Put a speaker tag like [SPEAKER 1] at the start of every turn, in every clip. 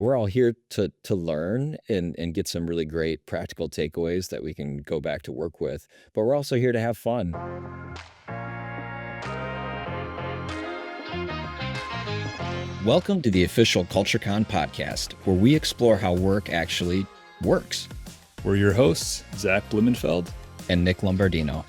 [SPEAKER 1] we're all here to learn and get some really great practical takeaways that we can go back to work with, but we're also here to have fun. Welcome to the official CultureCon podcast, where we explore how work actually works.
[SPEAKER 2] We're your hosts, Zach Blumenfeld
[SPEAKER 1] and Nick Lombardino.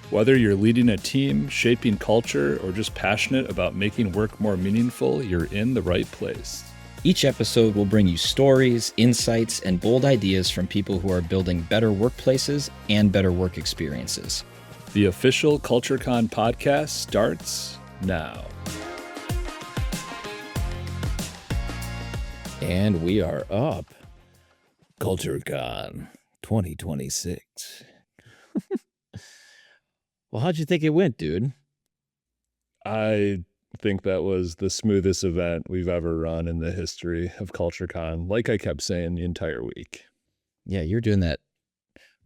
[SPEAKER 2] Whether you're leading a team, shaping culture, or just passionate about making work more meaningful, you're in the right place.
[SPEAKER 1] Each episode will bring you stories, insights, and bold ideas from people who are building better workplaces and better work experiences.
[SPEAKER 2] The official CultureCon podcast starts now.
[SPEAKER 1] And we are up. CultureCon 2026. Well, how'd you think it went, dude?
[SPEAKER 2] I think that was the smoothest event we've ever run in the history of CultureCon, like I kept saying the entire week.
[SPEAKER 1] Yeah, you're doing that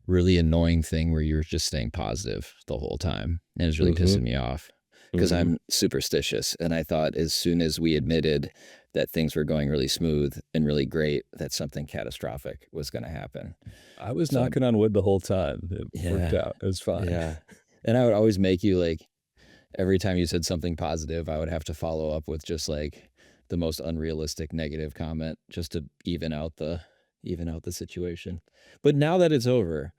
[SPEAKER 1] really annoying thing where you're just staying positive the whole time. And it's really pissing me off because I'm superstitious. And I thought as soon as we admitted that things were going really smooth and really great, that something catastrophic was going to happen.
[SPEAKER 2] I was knocking on wood the whole time. It worked out. It was fine.
[SPEAKER 1] Yeah. And I would always make you, like, every time you said something positive, I would have to follow up with just like the most unrealistic negative comment just to even out the situation. But now that it's over,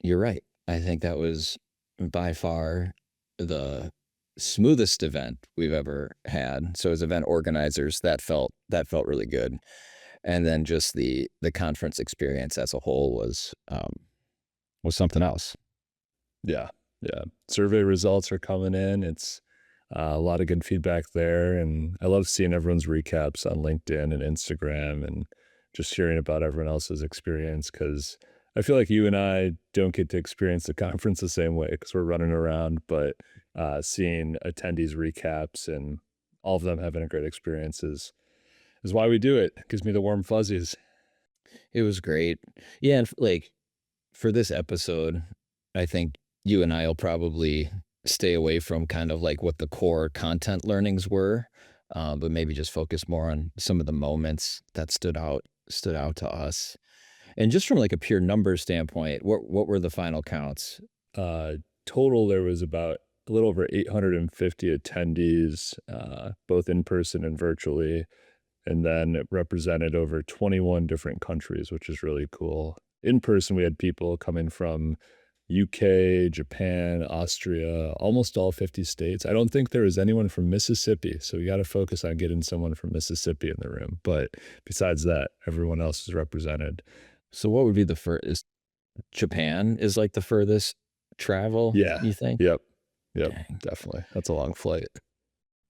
[SPEAKER 1] you're right. I think that was by far the smoothest event we've ever had. So as event organizers, that felt really good. And then just the conference experience as a whole was something else.
[SPEAKER 2] Yeah. Survey results are coming in. It's a lot of good feedback there. And I love seeing everyone's recaps on LinkedIn and Instagram and just hearing about everyone else's experience, because I feel like you and I don't get to experience the conference the same way because we're running around, but seeing attendees' recaps and all of them having a great experience is why we do it. It gives me the warm fuzzies.
[SPEAKER 1] It was great. Yeah, and like for this episode, I think you and I will probably stay away from kind of like what the core content learnings were, but maybe just focus more on some of the moments that stood out to us. And just from like a pure number standpoint, what were the final counts?
[SPEAKER 2] Total, there was about a little over 850 attendees, both in person and virtually. And then it represented over 21 different countries, which is really cool. In person, we had people coming from UK, Japan, Austria, almost all 50 states. I don't think there was anyone from Mississippi, so we got to focus on getting someone from Mississippi in the room. But besides that, everyone else is represented.
[SPEAKER 1] So what would be the furthest? Japan is like the furthest travel,
[SPEAKER 2] Yeah.
[SPEAKER 1] you think?
[SPEAKER 2] Yep,
[SPEAKER 1] Dang.
[SPEAKER 2] definitely. That's a long flight.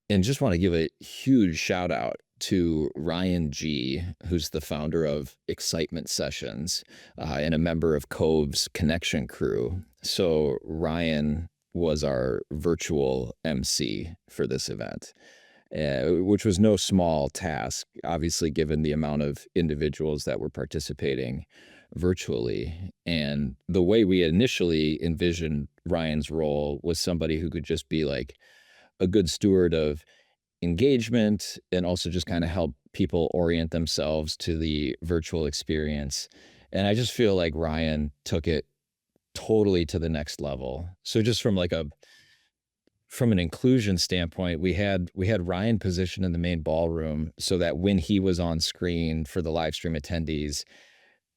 [SPEAKER 1] And just want to give a huge shout out to Ryan G., who's the founder of Excitement Sessions and a member of Cove's Connection Crew. So Ryan was our virtual MC for this event, which was no small task, obviously, given the amount of individuals that were participating virtually. And the way we initially envisioned Ryan's role was somebody who could just be like a good steward of engagement and also just kind of help people orient themselves to the virtual experience. And I just feel like Ryan took it totally to the next level. So just from an inclusion standpoint, we had Ryan positioned in the main ballroom so that when he was on screen for the live stream attendees,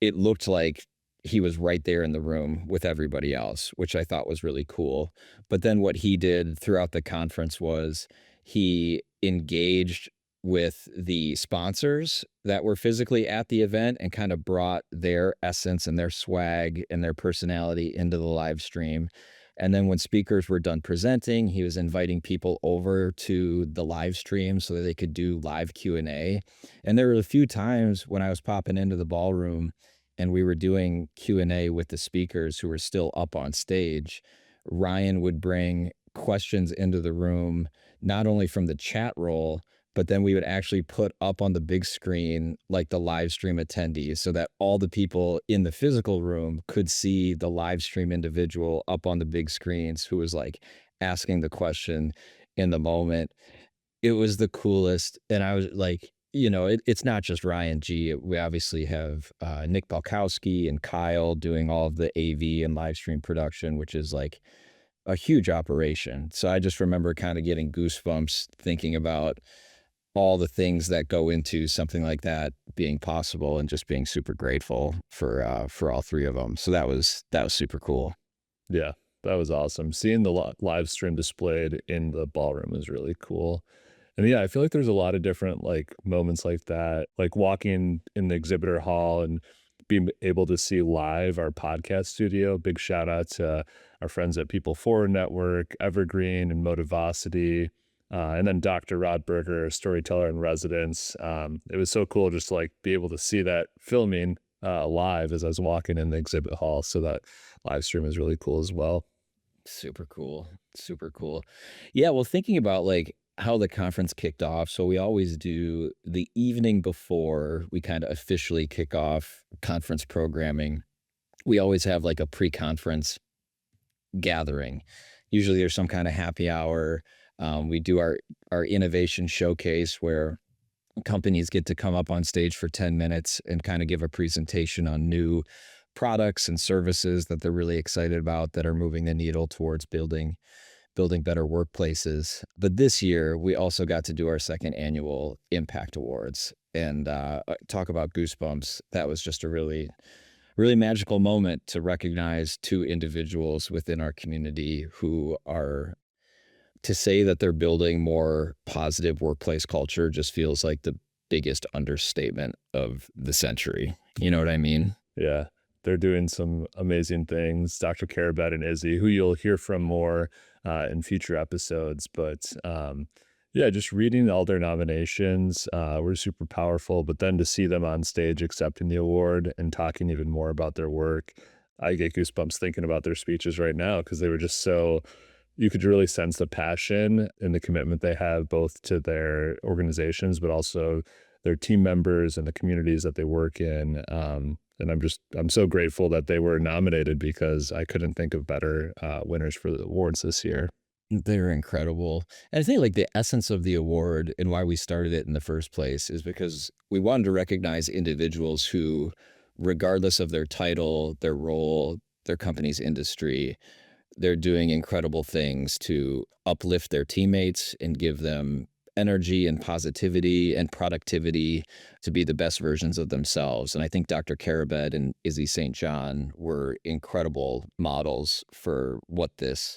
[SPEAKER 1] it looked like he was right there in the room with everybody else, which I thought was really cool. But then what he did throughout the conference was he engaged with the sponsors that were physically at the event and kind of brought their essence and their swag and their personality into the live stream. And then when speakers were done presenting, he was inviting people over to the live stream so that they could do live Q&A. And there were a few times when I was popping into the ballroom and we were doing Q&A with the speakers who were still up on stage, Ryan would bring questions into the room, not only from the chat roll, but then we would actually put up on the big screen, like the live stream attendees, so that all the people in the physical room could see the live stream individual up on the big screens who was like asking the question in the moment. It was the coolest. And I was like, it's not just Ryan G. We obviously have Nick Balkowski and Kyle doing all of the AV and live stream production, which is like a huge operation. So I just remember kind of getting goosebumps thinking about all the things that go into something like that being possible, and just being super grateful for all three of them. So that was super cool.
[SPEAKER 2] Yeah, that was awesome. Seeing the live stream displayed in the ballroom was really cool. And yeah, I feel like there's a lot of different like moments like that, like walking in the exhibitor hall and being able to see live our podcast studio. Big shout out to our friends at People Forward Network, Evergreen, and Motivosity. And then Dr. Rod Berger, storyteller in residence. It was so cool just to like be able to see that filming live as I was walking in the exhibit hall. So that live stream is really cool as well.
[SPEAKER 1] Super cool. Super cool. Yeah, well, thinking about like how the conference kicked off, so we always do the evening before we kind of officially kick off conference programming. We always have like a pre-conference gathering. Usually there's some kind of happy hour. We do our innovation showcase where companies get to come up on stage for 10 minutes and kind of give a presentation on new products and services that they're really excited about, that are moving the needle towards building better workplaces. But this year, we also got to do our second annual Impact Awards, and talk about goosebumps. That was just a really, really magical moment to recognize two individuals within our community who are, to say that they're building more positive workplace culture just feels like the biggest understatement of the century. You know what I mean?
[SPEAKER 2] Yeah, they're doing some amazing things. Dr. Carabet and Izzy, who you'll hear from more in future episodes. But yeah, just reading all their nominations were super powerful. But then to see them on stage accepting the award and talking even more about their work, I get goosebumps thinking about their speeches right now because they were just so, you could really sense the passion and the commitment they have both to their organizations, but also their team members and the communities that they work in. And I'm so grateful that they were nominated because I couldn't think of better winners for the awards this year.
[SPEAKER 1] They're incredible. And I think like the essence of the award and why we started it in the first place is because we wanted to recognize individuals who, regardless of their title, their role, their company's industry, they're doing incredible things to uplift their teammates and give them energy and positivity and productivity to be the best versions of themselves. And I think Dr. Carabed and Izzy St. John were incredible models for what this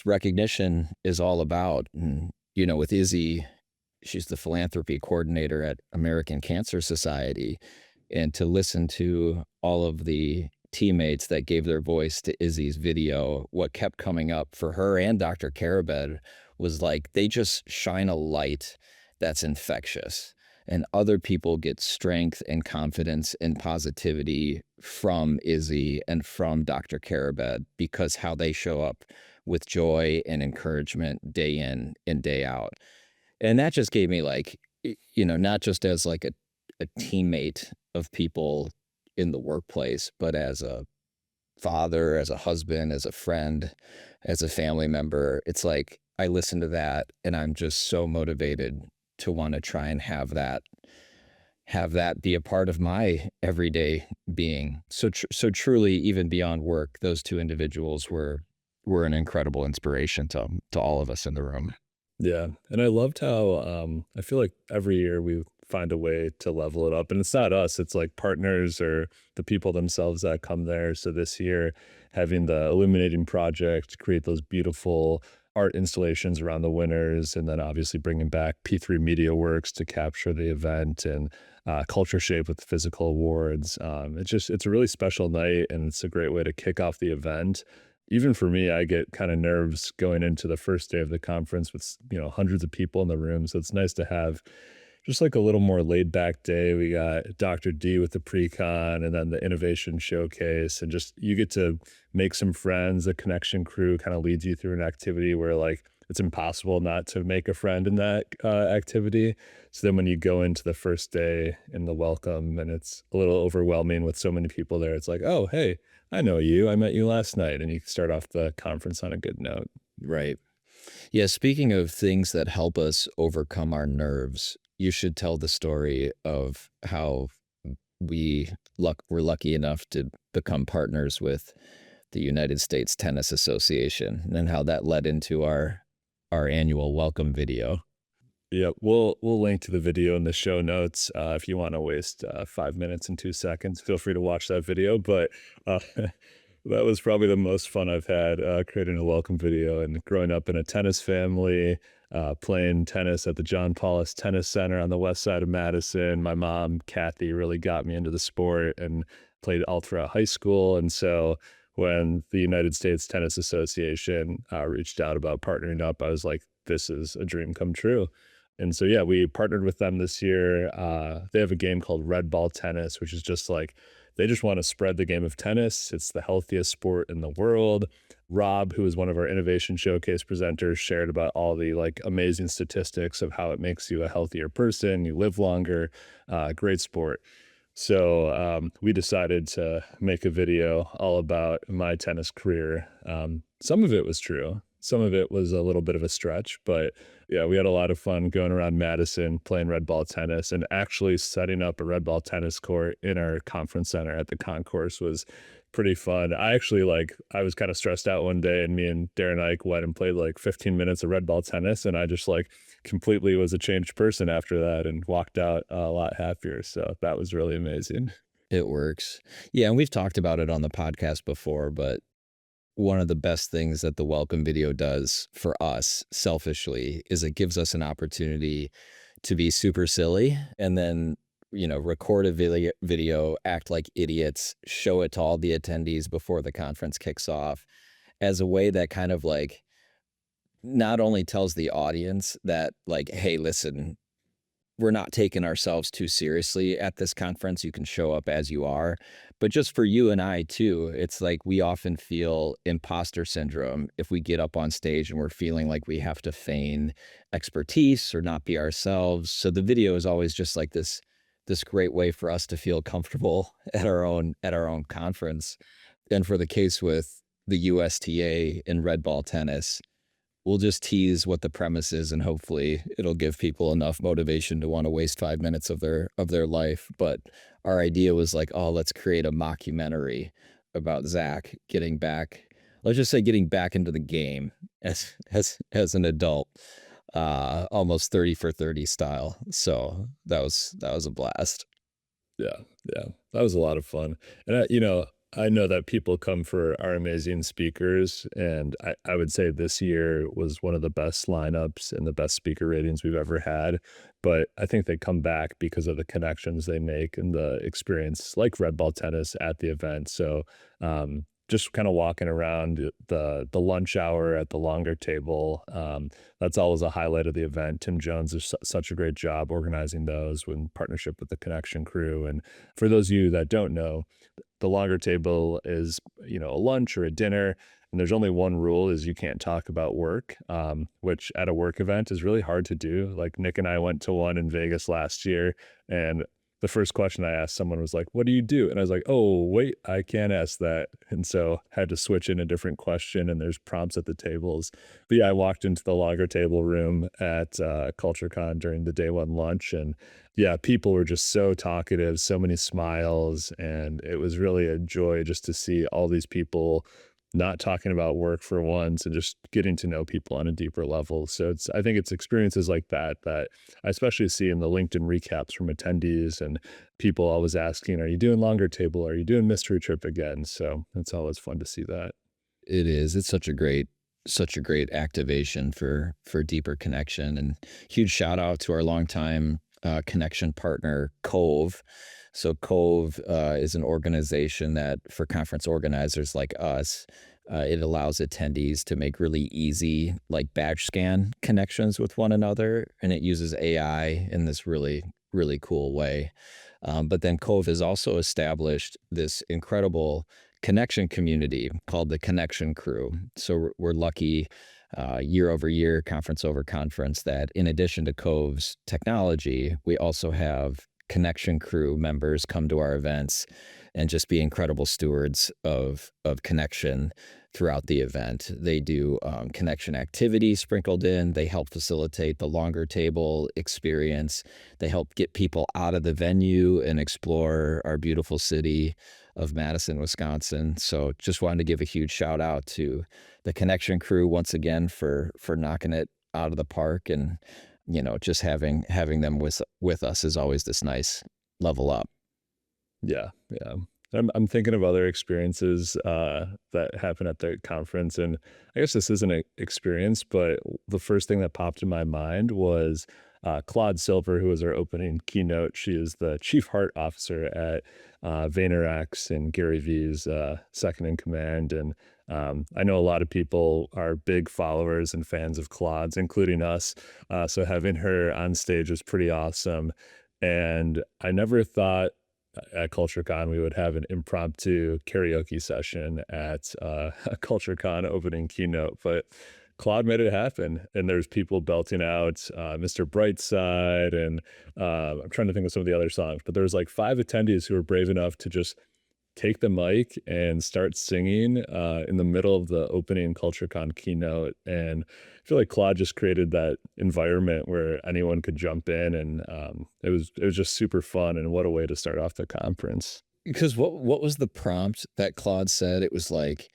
[SPEAKER 1] recognition is all about. And, with Izzy, she's the philanthropy coordinator at American Cancer Society. And to listen to all of the teammates that gave their voice to Izzy's video, what kept coming up for her and Dr. Carabed was like they just shine a light that's infectious. And other people get strength and confidence and positivity from Izzy and from Dr. Carabed because how they show up with joy and encouragement day in and day out. And that just gave me like, not just as like a teammate of people in the workplace, but as a father, as a husband, as a friend, as a family member. It's like I listen to that and I'm just so motivated to want to try and have that be a part of my everyday being. So truly, even beyond work, those two individuals were an incredible inspiration to all of us in the room.
[SPEAKER 2] Yeah, and I loved how, I feel like every year we find a way to level it up, and it's not us, it's like partners or the people themselves that come there. So this year, having the illuminating project, create those beautiful art installations around the winners, and then obviously bringing back P3 Media Works to capture the event and Culture Shape with the physical awards. It's a really special night, and it's a great way to kick off the event. Even for me, I get kind of nerves going into the first day of the conference with, hundreds of people in the room. So it's nice to have just like a little more laid back day. We got Dr. D with the pre-con and then the innovation showcase. And just you get to make some friends. The connection crew kind of leads you through an activity where like it's impossible not to make a friend in that activity. So then when you go into the first day in the welcome and it's a little overwhelming with so many people there, it's like, oh, hey, I know you. I met you last night. And you can start off the conference on a good note.
[SPEAKER 1] Right. Yeah, speaking of things that help us overcome our nerves, you should tell the story of how we're lucky enough to become partners with the United States Tennis Association and how that led into our annual welcome video.
[SPEAKER 2] Yeah, we'll link to the video in the show notes. If you want to waste 5 minutes and 2 seconds, feel free to watch that video. But that was probably the most fun I've had creating a welcome video. And growing up in a tennis family, playing tennis at the John Paulus Tennis Center on the west side of Madison, my mom Kathy really got me into the sport and played all throughout high school. And so when the United States Tennis Association reached out about partnering up, I was like, this is a dream come true. And so, yeah, we partnered with them this year. They have a game called Red Ball Tennis, which is just like they just want to spread the game of tennis. It's the healthiest sport in the world. Rob, who is one of our innovation showcase presenters, shared about all the like amazing statistics of how it makes you a healthier person, you live longer. Great sport. So we decided to make a video all about my tennis career. Some of it was true. Some of it was a little bit of a stretch, but yeah, we had a lot of fun going around Madison playing red ball tennis and actually setting up a red ball tennis court in our conference center at the concourse was pretty fun. I actually I was kind of stressed out one day and me and Darren Ike went and played like 15 minutes of red ball tennis and I just like completely was a changed person after that and walked out a lot happier. So that was really amazing.
[SPEAKER 1] It works. Yeah, and we've talked about it on the podcast before, but one of the best things that the welcome video does for us selfishly is it gives us an opportunity to be super silly and then, record a video, act like idiots, show it to all the attendees before the conference kicks off as a way that kind of like not only tells the audience that like, hey, listen, we're not taking ourselves too seriously at this conference. You can show up as you are. But just for you and I too, it's like we often feel imposter syndrome if we get up on stage and we're feeling like we have to feign expertise or not be ourselves. So the video is always just like this great way for us to feel comfortable at our own conference. And for the case with the USTA in red ball tennis, we'll just tease what the premise is and hopefully it'll give people enough motivation to want to waste 5 minutes of their life. But our idea was like, oh, let's create a mockumentary about Zach getting back, let's just say getting back into the game as an adult, almost 30 for 30 style. So that was a blast.
[SPEAKER 2] Yeah, yeah, that was a lot of fun. And I know that people come for our amazing speakers, and I would say this year was one of the best lineups and the best speaker ratings we've ever had. But I think they come back because of the connections they make and the experience, like red ball tennis at the event. So just kind of walking around the lunch hour at the longer table. That's always a highlight of the event. Tim Jones does such a great job organizing those in partnership with the Connection crew. And for those of you that don't know, the longer table is, a lunch or a dinner. And there's only one rule is you can't talk about work, which at a work event is really hard to do. Like Nick and I went to one in Vegas last year and the first question I asked someone was like, what do you do? And I was like, oh, wait, I can't ask that. And so had to switch in a different question and there's prompts at the tables. But yeah, I walked into the lager table room at CultureCon during the day one lunch. And yeah, people were just so talkative, so many smiles. And it was really a joy just to see all these people not talking about work for once and just getting to know people on a deeper level. So I think it's experiences like that I especially see in the LinkedIn recaps from attendees and people always asking, are you doing longer table? Are you doing mystery trip again? So it's always fun to see that.
[SPEAKER 1] It is. It's such a great activation for deeper connection. And huge shout out to our longtime connection partner, Cove. So Cove is an organization that for conference organizers like us, it allows attendees to make really easy like badge scan connections with one another, and it uses AI in this really really cool way. But then Cove has also established this incredible connection community called the Connection Crew. So we're lucky year over year, conference over conference, that in addition to Cove's technology, we also have Connection Crew members come to our events and just be incredible stewards of connection throughout the event. They do connection activities sprinkled in. They help facilitate the longer table experience. They help get people out of the venue and explore our beautiful city of Madison, Wisconsin. So just wanted to give a huge shout out to the connection crew once again for knocking it out of the park, and just having them with us is always this nice level up.
[SPEAKER 2] Yeah, yeah. I'm thinking of other experiences that happened at the conference, and I guess this isn't an experience, but the first thing that popped in my mind was Claude Silver, who was our opening keynote. She is the chief heart officer at VaynerX and Gary Vee's second in command, and I know a lot of people are big followers and fans of Claude's, including us. So having her on stage was pretty awesome, and I never thought at CultureCon we would have an impromptu karaoke session at a CultureCon opening keynote, but Claude made it happen. And there's people belting out Mr. Brightside, and I'm trying to think of some of the other songs, but there's like 5 attendees who were brave enough to just take the mic and start singing in the middle of the opening CultureCon keynote. And I feel like Claude just created that environment where anyone could jump in, and it was just super fun. And what a way to start off the conference.
[SPEAKER 1] Because what was the prompt that Claude said? It was like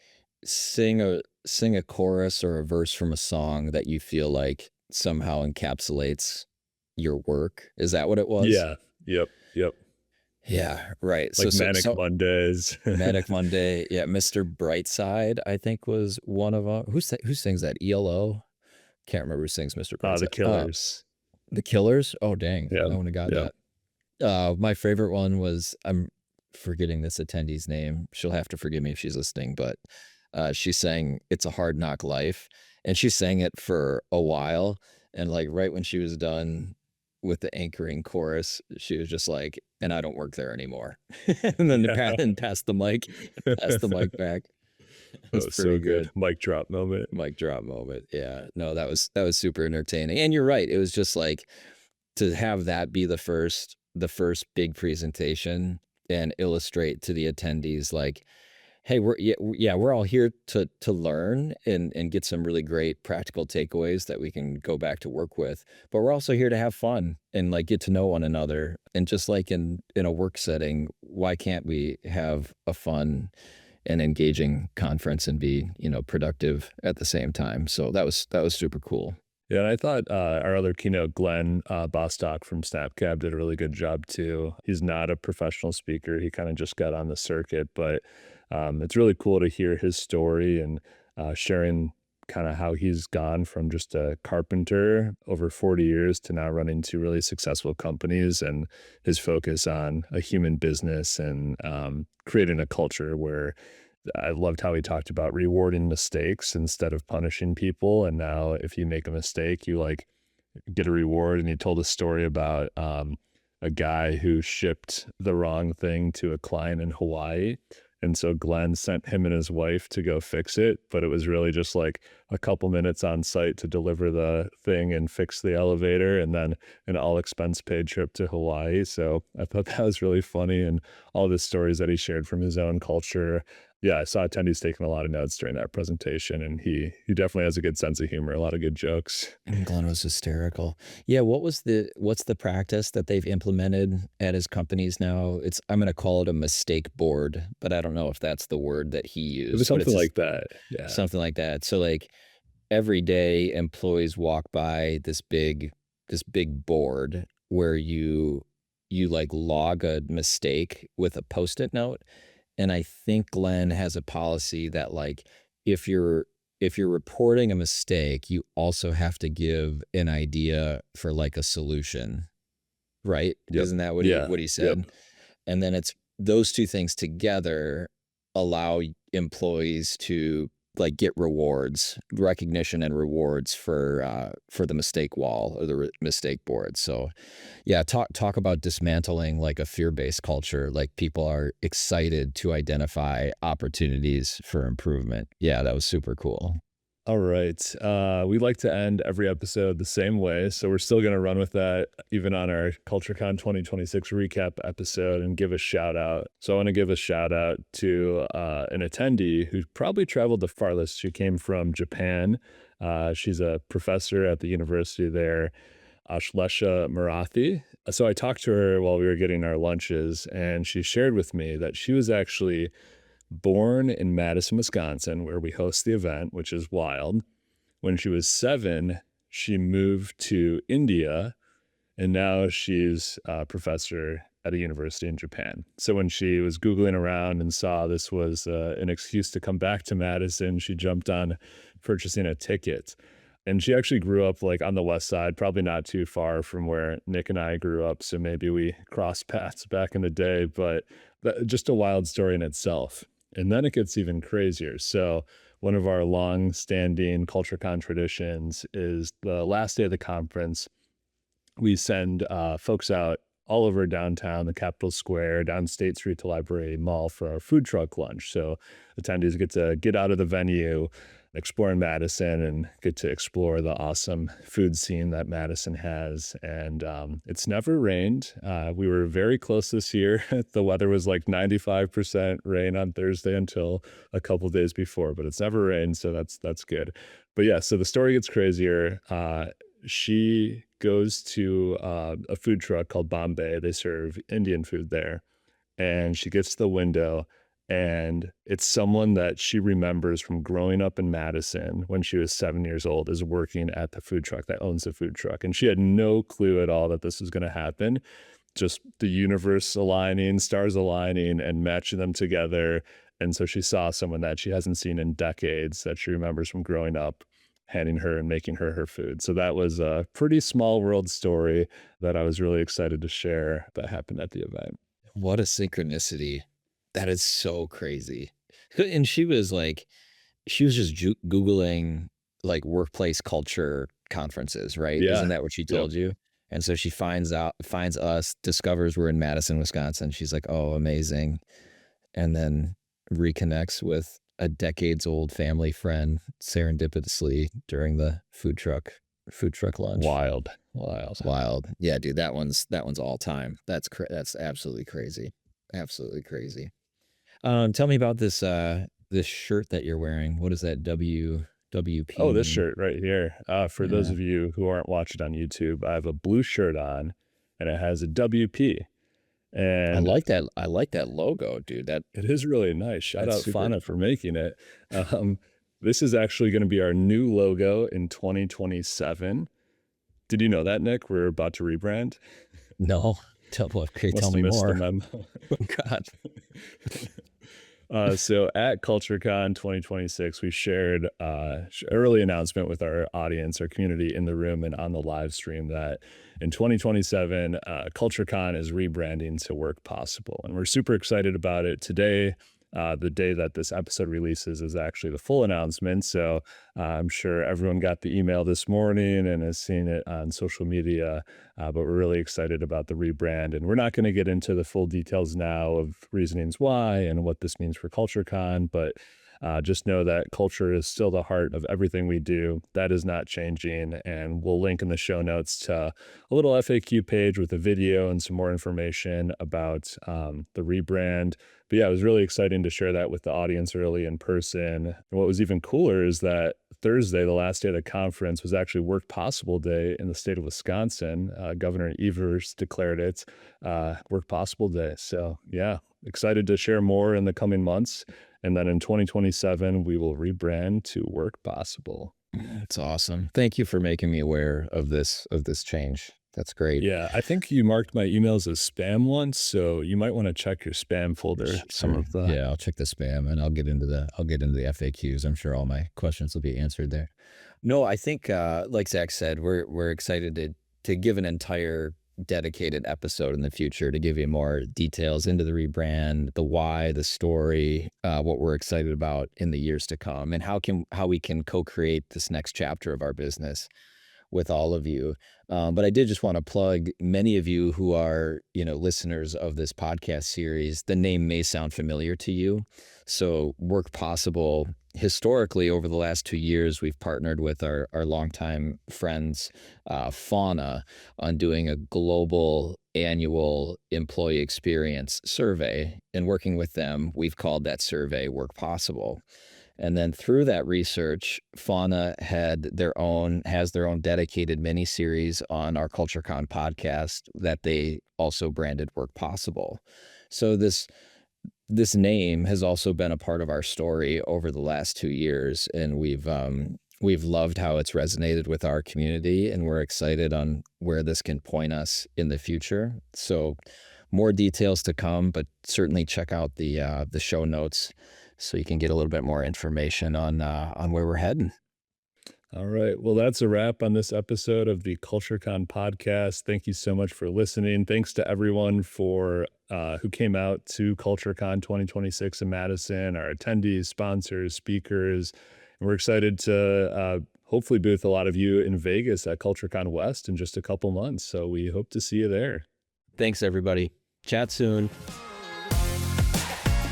[SPEAKER 1] sing a chorus or a verse from a song that you feel like somehow encapsulates your work. Is that what it was?
[SPEAKER 2] Yeah. Yep. Yep.
[SPEAKER 1] Yeah, right.
[SPEAKER 2] Like Manic Mondays.
[SPEAKER 1] Manic Monday. Yeah, Mr. Brightside, I think, was one of them. Who sings that? ELO? Can't remember who sings Mr. Brightside.
[SPEAKER 2] The Killers.
[SPEAKER 1] The Killers? Oh, dang.
[SPEAKER 2] Yeah.
[SPEAKER 1] I wouldn't have got
[SPEAKER 2] Yeah.
[SPEAKER 1] that. My favorite one was, I'm forgetting this attendee's name. She'll have to forgive me if she's listening, but she sang "It's a Hard Knock Life," and she sang it for a while. And like right when she was done with the anchoring chorus, she was just like, "And I don't work there anymore." And then passed the mic back. It was
[SPEAKER 2] so
[SPEAKER 1] pretty
[SPEAKER 2] good. Mic drop moment.
[SPEAKER 1] Mic drop moment. Yeah. No, that was super entertaining. And you're right. It was just like to have that be the first big presentation and illustrate to the attendees like, hey, we're all here to learn and get some really great practical takeaways that we can go back to work with. But we're also here to have fun and like get to know one another. And just like in a work setting, why can't we have a fun and engaging conference and be, productive at the same time? So that was super cool.
[SPEAKER 2] Yeah, and I thought our other keynote, Glenn Bostock from SnapCab, did a really good job too. He's not a professional speaker. He kind of just got on the circuit, but it's really cool to hear his story and sharing kind of how he's gone from just a carpenter over 40 years to now running 2 really successful companies, and his focus on a human business and creating a culture where I loved how he talked about rewarding mistakes instead of punishing people. And now if you make a mistake, you like get a reward. And he told a story about a guy who shipped the wrong thing to a client in Hawaii. And so Glenn sent him and his wife to go fix it, but it was really just like a couple minutes on site to deliver the thing and fix the elevator, and then an all expense paid trip to Hawaii. So I thought that was really funny, and all the stories that he shared from his own culture. Yeah, I saw attendees taking a lot of notes during that presentation, and he definitely has a good sense of humor, a lot of good jokes.
[SPEAKER 1] And Glenn was hysterical. Yeah, what's the practice that they've implemented at his companies now? I'm going to call it a mistake board, but I don't know if that's the word that he used.
[SPEAKER 2] It was something like that. Yeah.
[SPEAKER 1] Something like that. So like every day employees walk by this big board where you like log a mistake with a Post-it note. And I think Glenn has a policy that like if you're reporting a mistake, you also have to give an idea for like a solution, right?
[SPEAKER 2] Yep.
[SPEAKER 1] Isn't that what he said?
[SPEAKER 2] Yep.
[SPEAKER 1] And then it's those two things together allow employees to like get recognition and rewards for the mistake wall or the mistake board. So yeah, talk about dismantling like a fear-based culture. Like people are excited to identify opportunities for improvement. Yeah, that was super cool.
[SPEAKER 2] All right. We like to end every episode the same way. So we're still going to run with that even on our CultureCon 2026 recap episode and give a shout out. So I want to give a shout out to an attendee who probably traveled the farthest. She came from Japan. She's a professor at the university there, Ashlesha Marathi. So I talked to her while we were getting our lunches, and she shared with me that she was actually born in Madison, Wisconsin, where we host the event, which is wild. When she was 7, she moved to India, and now she's a professor at a university in Japan. So when she was Googling around and saw this was an excuse to come back to Madison, she jumped on purchasing a ticket. And she actually grew up like on the west side, probably not too far from where Nick and I grew up. So maybe we crossed paths back in the day, but just a wild story in itself. And then it gets even crazier. So one of our long-standing CultureCon traditions is the last day of the conference, we send folks out all over downtown, the Capitol Square, down State Street to Library Mall for our food truck lunch. So attendees get to get out of the venue, explore in Madison, and get to explore the awesome food scene that Madison has. And it's never rained. We were very close this year. The weather was like 95% rain on Thursday until a couple days before, but it's never rained, so that's good. But yeah, so the story gets crazier. She goes to a food truck called Bombay. They serve Indian food there. And she gets to the window, and it's someone that she remembers from growing up in Madison when she was 7 years old, is working at the food truck that owns the food truck. And she had no clue at all that this was going to happen. Just the universe aligning, stars aligning, and matching them together. And so she saw someone that she hasn't seen in decades that she remembers from growing up, handing her and making her food. So that was a pretty small world story that I was really excited to share that happened at the event.
[SPEAKER 1] What a synchronicity. That is so crazy. And she was just Googling like workplace culture conferences, right? Isn't
[SPEAKER 2] Yeah.
[SPEAKER 1] that what she
[SPEAKER 2] Yep.
[SPEAKER 1] told you? And so she finds us, discovers we're in Madison, Wisconsin. She's like, oh, amazing. And then reconnects with a decades old family friend serendipitously during the food truck lunch.
[SPEAKER 2] Wild. Wild.
[SPEAKER 1] Wild. Yeah, dude, that one's all time. That's absolutely crazy. Absolutely crazy. Tell me about this shirt that you're wearing. What does that WP
[SPEAKER 2] Oh, this
[SPEAKER 1] mean?
[SPEAKER 2] shirt right here. For those
[SPEAKER 1] Yeah.
[SPEAKER 2] of you who aren't watching on YouTube, I have a blue shirt on and it has a WP. And
[SPEAKER 1] I like that logo, dude. That
[SPEAKER 2] it is really nice. Shout
[SPEAKER 1] that's
[SPEAKER 2] out
[SPEAKER 1] super
[SPEAKER 2] Fauna for making it. Um, this is actually going to be our new logo in 2027. Did you know that, Nick? We're about to rebrand.
[SPEAKER 1] no. Okay, tell
[SPEAKER 2] Must have
[SPEAKER 1] me
[SPEAKER 2] missed the
[SPEAKER 1] more.
[SPEAKER 2] memo.
[SPEAKER 1] Oh God.
[SPEAKER 2] So at CultureCon 2026, we shared early announcement with our audience, our community in the room and on the live stream that in 2027, CultureCon is rebranding to Work Possible. And we're super excited about it. Today, the day that this episode releases is actually the full announcement. So I'm sure everyone got the email this morning and has seen it on social media. But we're really excited about the rebrand. And we're not going to get into the full details now of reasonings why and what this means for CultureCon, but just know that culture is still the heart of everything we do. That is not changing. And we'll link in the show notes to a little FAQ page with a video and some more information about the rebrand. But yeah, it was really exciting to share that with the audience early in person. And what was even cooler is that Thursday, the last day of the conference, was actually Work Possible Day in the state of Wisconsin. Governor Evers declared it Work Possible Day. So yeah, excited to share more in the coming months. And then in 2027, we will rebrand to Work Possible.
[SPEAKER 1] That's awesome. Thank you for making me aware of this change. That's great.
[SPEAKER 2] Yeah, I think you marked my emails as spam once, so you might want to check your spam folder. Some
[SPEAKER 1] Sure.
[SPEAKER 2] of the
[SPEAKER 1] Yeah, I'll check the spam and I'll get into the FAQs. I'm sure all my questions will be answered there. No, I think like Zach said, we're excited to give an entire dedicated episode in the future to give you more details into the rebrand, the why, the story, what we're excited about in the years to come, and how we can co-create this next chapter of our business. with all of you. But I did just want to plug many of you who are, listeners of this podcast series. The name may sound familiar to you. So Work Possible, historically, over the last 2 years, we've partnered with our longtime friends, Fauna, on doing a global annual employee experience survey. And working with them, we've called that survey Work Possible. And then through that research, Fauna has their own dedicated mini series on our CultureCon podcast that they also branded Work Possible. So this name has also been a part of our story over the last 2 years, and we've loved how it's resonated with our community, and we're excited on where this can point us in the future. So more details to come, but certainly check out the show notes so you can get a little bit more information on where we're heading.
[SPEAKER 2] All right. Well, that's a wrap on this episode of the CultureCon podcast. Thank you so much for listening. Thanks to everyone for who came out to CultureCon 2026 in Madison, our attendees, sponsors, speakers. And we're excited to hopefully be with a lot of you in Vegas at CultureCon West in just a couple months. So we hope to see you there.
[SPEAKER 1] Thanks, everybody. Chat soon.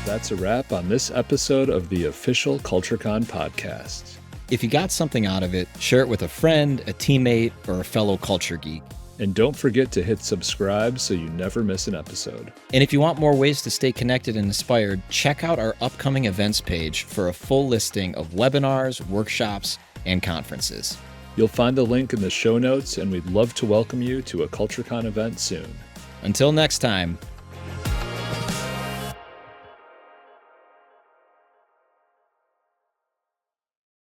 [SPEAKER 2] That's a wrap on this episode of the official CultureCon podcast.
[SPEAKER 3] If you got something out of it, share it with a friend, a teammate, or a fellow culture geek.
[SPEAKER 2] And don't forget to hit subscribe so you never miss an episode.
[SPEAKER 3] And if you want more ways to stay connected and inspired, check out our upcoming events page for a full listing of webinars, workshops, and conferences.
[SPEAKER 2] You'll find the link in the show notes, and we'd love to welcome you to a CultureCon event soon.
[SPEAKER 3] Until next time,